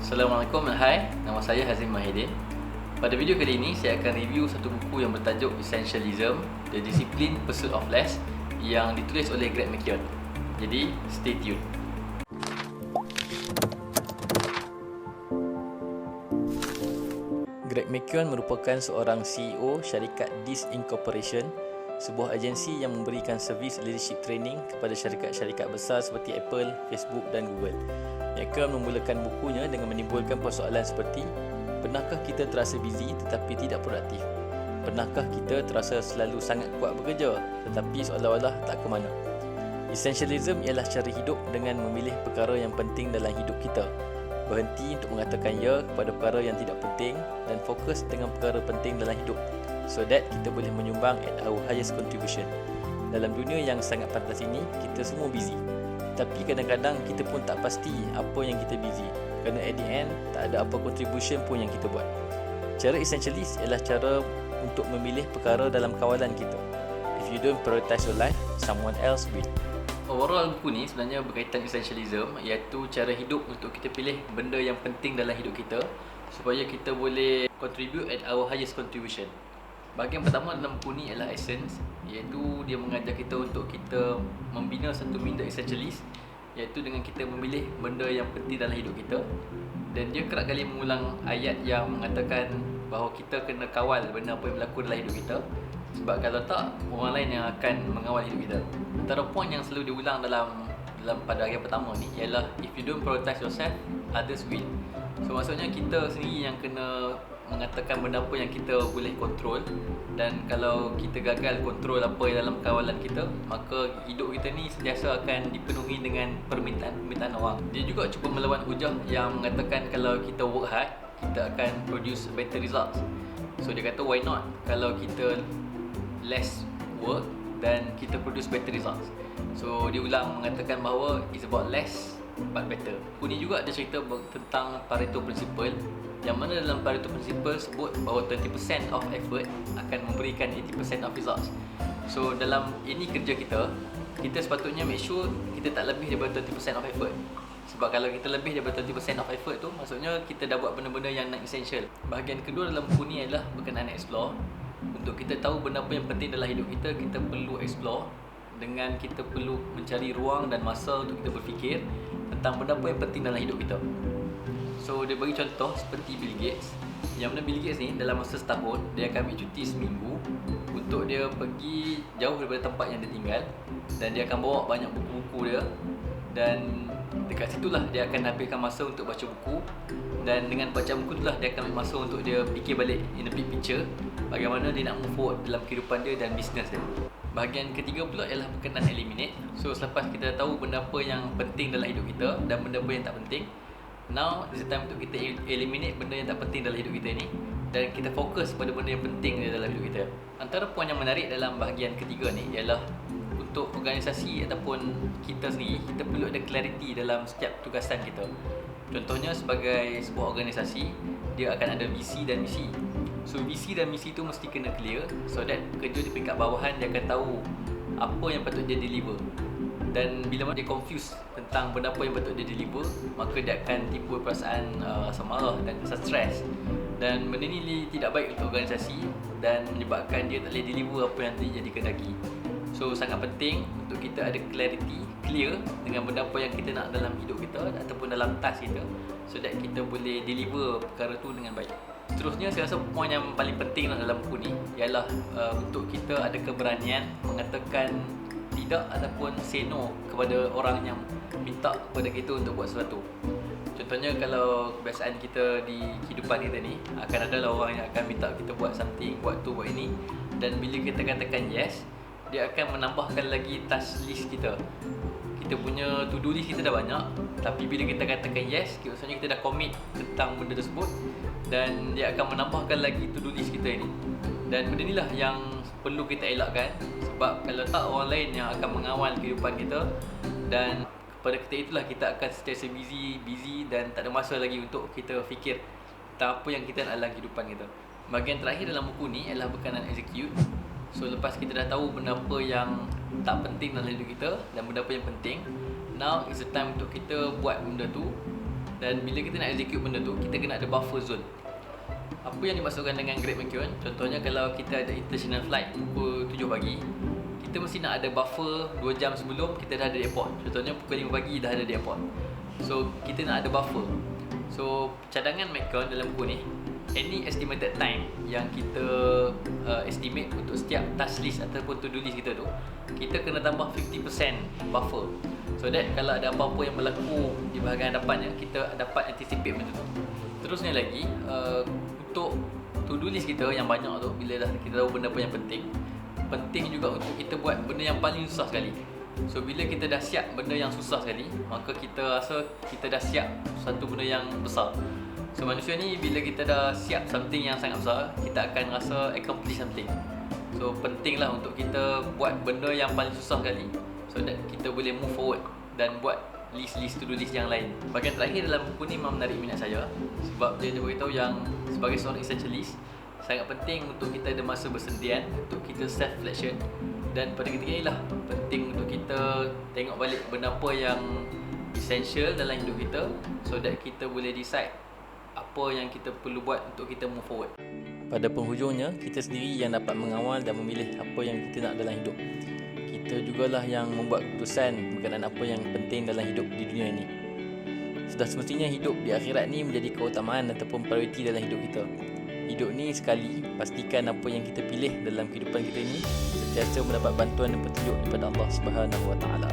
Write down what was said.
Assalamualaikum dan hai, nama saya Hazim Mahidin. Pada video kali ini, saya akan review satu buku yang bertajuk Essentialism, The Disciplined Pursuit of Less yang ditulis oleh Greg McKeown. Jadi, stay tuned. Greg McKeown merupakan seorang CEO syarikat Dis Incorporation, sebuah agensi yang memberikan servis leadership training kepada syarikat-syarikat besar seperti Apple, Facebook dan Google. McKeown memulakan bukunya dengan menimbulkan persoalan seperti: pernahkah kita terasa busy tetapi tidak produktif? Pernahkah kita terasa selalu sangat kuat bekerja tetapi seolah-olah tak ke mana? Essentialism ialah cara hidup dengan memilih perkara yang penting dalam hidup kita, berhenti untuk mengatakan ya kepada perkara yang tidak penting dan fokus dengan perkara penting dalam hidup, so that kita boleh menyumbang at our highest contribution. Dalam dunia yang sangat panas ini, kita semua busy, tapi kadang-kadang kita pun tak pasti apa yang kita busy, kerana at the end tak ada apa contribution pun yang kita buat. Cara essentialist ialah cara untuk memilih perkara dalam kawalan kita. If you don't prioritize your life, someone else will. Overall buku ni sebenarnya berkaitan essentialism, iaitu cara hidup untuk kita pilih benda yang penting dalam hidup kita supaya kita boleh contribute at our highest contribution. Bahagian pertama dalam buku ni ialah essence, iaitu dia mengajar kita untuk kita membina satu minda essentialist, iaitu dengan kita memilih benda yang penting dalam hidup kita. Dan dia kerap kali mengulang ayat yang mengatakan bahawa kita kena kawal benda apa yang berlaku dalam hidup kita, sebab kalau tak, orang lain yang akan mengawal hidup kita. Antara poin yang selalu diulang dalam pada bahagian pertama ni ialah if you don't prioritize yourself, others will. So maksudnya kita sendiri yang kena mengatakan benda apa yang kita boleh kontrol, dan kalau kita gagal kontrol apa yang dalam kawalan kita, maka hidup kita ni sentiasa akan dipenuhi dengan permintaan orang. Dia juga cuba melawan hujah yang mengatakan kalau kita work hard, kita akan produce better results. So dia kata why not kalau kita less work dan kita produce better results. So dia ulang mengatakan bahawa it's about less but better. Buku ni juga dia cerita tentang Pareto Principle, yang mana dalam Pareto Principle sebut bahawa 20% of effort akan memberikan 80% of results. So dalam ini kerja kita sepatutnya make sure kita tak lebih daripada 20% of effort. Sebab kalau kita lebih daripada 20% of effort tu, maksudnya kita dah buat benda-benda yang non essential. Bahagian kedua dalam buku ni adalah berkenaan explore. Untuk kita tahu benda apa yang penting dalam hidup kita, kita perlu explore, dengan kita perlu mencari ruang dan masa untuk kita berfikir tentang benda apa yang penting dalam hidup kita. So dia bagi contoh seperti Bill Gates, yang mana Bill Gates ni dalam masa setahun dia akan ambil cuti seminggu untuk dia pergi jauh daripada tempat yang dia tinggal, dan dia akan bawa banyak buku-buku dia, dan dekat situlah dia akan habiskan masa untuk baca buku, dan dengan baca buku itulah dia akan ambil masa untuk dia fikir balik in the big picture bagaimana dia nak move forward dalam kehidupan dia dan bisnes dia. Bahagian ketiga pula ialah berkenaan eliminate. So selepas kita tahu benda apa yang penting dalam hidup kita dan benda apa yang tak penting, now is the time untuk kita eliminate benda yang tak penting dalam hidup kita ni, dan kita fokus pada benda yang penting dalam hidup kita. Antara poin yang menarik dalam bahagian ketiga ni ialah untuk organisasi ataupun kita sendiri, kita perlu ada clarity dalam setiap tugasan kita. Contohnya sebagai sebuah organisasi, dia akan ada visi dan misi. So visi dan misi tu mesti kena clear, so that kerja di peringkat bawahan dia akan tahu apa yang patut dia deliver. Dan bila mana dia confused tentang benda apa yang patut dia deliver, maka dia akan timbul perasaan rasa marah dan rasa stres. Dan benda ni tidak baik untuk organisasi dan menyebabkan dia tak boleh deliver apa yang dia dikehendaki. So sangat penting untuk kita ada clarity, clear dengan benda apa yang kita nak dalam hidup kita ataupun dalam task kita, so that kita boleh deliver perkara tu dengan baik. Seterusnya, saya rasa poin yang paling penting dalam buku ni ialah untuk kita ada keberanian mengatakan tidak ataupun say no kepada orang yang minta kepada kita untuk buat sesuatu. Contohnya kalau kebiasaan kita di kehidupan kita ni, akan ada orang yang akan minta kita buat something, buat tu, buat ini, dan bila kita katakan yes, dia akan menambahkan lagi task list kita. Kita punya to-do list kita dah banyak, tapi bila kita katakan yes, maksudnya kita dah commit tentang benda tersebut, dan dia akan menambahkan lagi to-do list kita ini. Dan benda inilah yang perlu kita elakkan, sebab kalau tak, orang lain yang akan mengawal kehidupan kita, dan pada ketika itulah kita akan sentiasa busy dan tak ada masa lagi untuk kita fikir tentang apa yang kita nak dalam kehidupan kita. Bahagian terakhir dalam buku ni ialah berkenaan execute. So lepas kita dah tahu benda apa yang tak penting dalam hidup kita dan benda apa yang penting, now is the time untuk kita buat benda tu Dan bila kita nak execute benda tu, kita kena ada buffer zone. Apa yang dimaksudkan dengan Great Mercure? Contohnya kalau kita ada international flight pukul 7 pagi, kita mesti nak ada buffer 2 jam sebelum kita dah ada di airport. Contohnya pukul 5 pagi dah ada di airport. So kita nak ada buffer. So cadangan Mercure dalam buku ni, any estimated time yang kita estimate untuk setiap task list ataupun to-do list kita tu, kita kena tambah 50% buffer. So that kalau ada apa-apa yang berlaku di bahagian hadapannya, kita dapat anticipate benda tu. Terusnya lagi, untuk to-do list kita yang banyak tu, bila dah kita tahu benda apa yang penting juga untuk kita buat benda yang paling susah sekali. So bila kita dah siap benda yang susah sekali, maka kita rasa kita dah siap satu benda yang besar. So manusia ni bila kita dah siap something yang sangat besar, kita akan rasa accomplish something. So pentinglah untuk kita buat benda yang paling susah sekali, so that kita boleh move forward dan buat list-list to-do list yang lain. Bahagian terakhir dalam buku ni memang menarik minat saya, sebab dia beritahu yang sebagai seorang essentialist, sangat penting untuk kita ada masa bersendian untuk kita self-reflection. Dan pada ketika inilah penting untuk kita tengok balik benda apa yang essential dalam hidup kita, so that kita boleh decide apa yang kita perlu buat untuk kita move forward. Pada penghujungnya, kita sendiri yang dapat mengawal dan memilih apa yang kita nak dalam hidup. Kita jugalah yang membuat keputusan berkenaan apa yang penting dalam hidup di dunia ini. Sudah semestinya hidup di akhirat ni menjadi keutamaan ataupun prioriti dalam hidup kita. Hidup ni sekali, pastikan apa yang kita pilih dalam kehidupan kita ini sentiasa mendapat bantuan dan petunjuk daripada Allah Subhanahu Wa Taala.